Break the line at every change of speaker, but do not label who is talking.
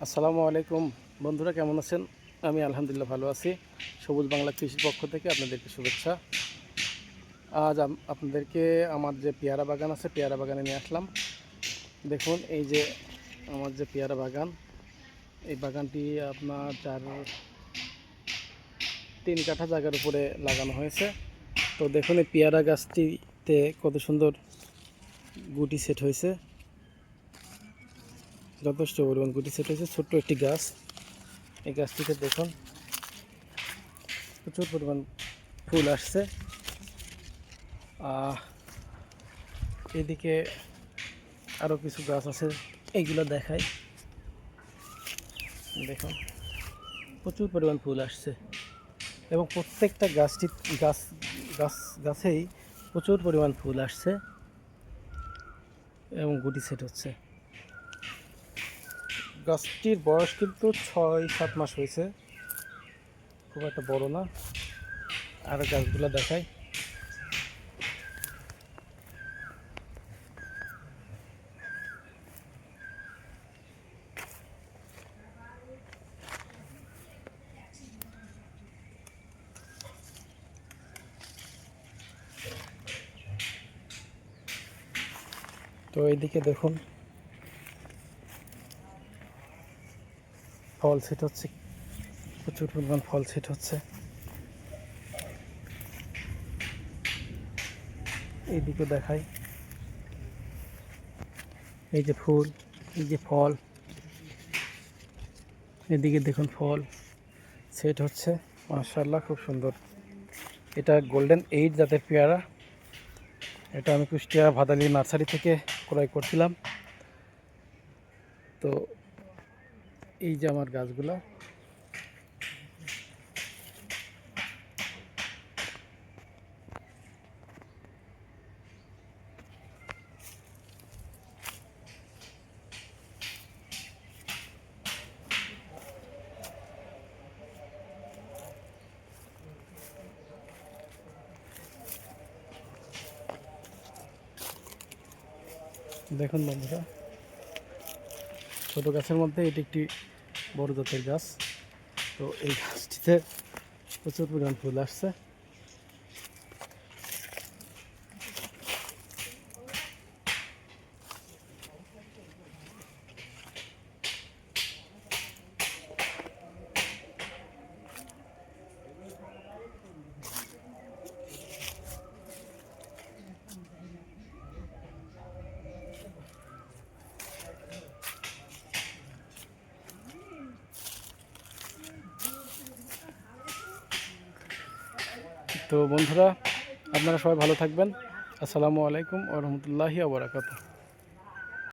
আসসালামু আলাইকুম বন্ধুরা, কেমন আছেন? আমি আলহামদুলিল্লাহ ভালো আছি। সবুজ বাংলা কৃষির পক্ষ থেকে আপনাদেরকে শুভেচ্ছা। আজ আপনাদেরকে আমার যে পেয়ারা বাগান আছে, পেয়ারা বাগানে নিয়ে আসলাম। দেখুন, এই যে আমার যে পেয়ারা বাগান, এই বাগানটি আপনার 3 কাঠা জায়গার উপরে লাগানো হয়েছে। তো দেখুন, এই পেয়ারা গাছটিতে কত সুন্দর গুটি সেট হয়েছে, যথেষ্ট পরিমাণ গুটি সেট হয়েছে। ছোট্ট একটি গাছ, এই গাছটিতে দেখুন প্রচুর পরিমাণ ফুল আসছে। এদিকে আরও কিছু গাছ আছে, এইগুলো দেখাই। দেখুন, প্রচুর পরিমাণ ফুল আসছে এবং প্রত্যেকটা গাছেই প্রচুর পরিমাণ ফুল আসছে এবং গুটি সেট হচ্ছে। গাছটির বয়স কিন্তু 6-7 মাস হয়েছে, খুব একটা বড় না। আর গাছগুলো দেখাই। তো এইদিকে দেখুন, ফল সেট হচ্ছে, প্রচুর পরিমাণ ফল সেট হচ্ছে। এইদিকে দেখাই, এই যে ফুল, এই যে ফল, এদিকে দেখুন ফল সেট হচ্ছে। মাশাআল্লাহ, খুব সুন্দর। এটা গোল্ডেন 8 জাতের পেয়ারা। এটা আমি কুষ্টিয়া ভাদালি নার্সারি থেকে ক্রয় করছিলাম। তো এই যে আমার গাছগুলা, দেখুন বন্ধুরা, ছোটো গাছের মধ্যে এটি একটি বড় জাতের গাছ। তো এই গাছটিতে প্রচুর পরিমাণ ফুল আসছে। তো বন্ধুরা, আপনারা সবাই ভালো থাকবেন। আসসালামু আলাইকুম ওয়া রাহমাতুল্লাহি ওয়া বারাকাতুহু।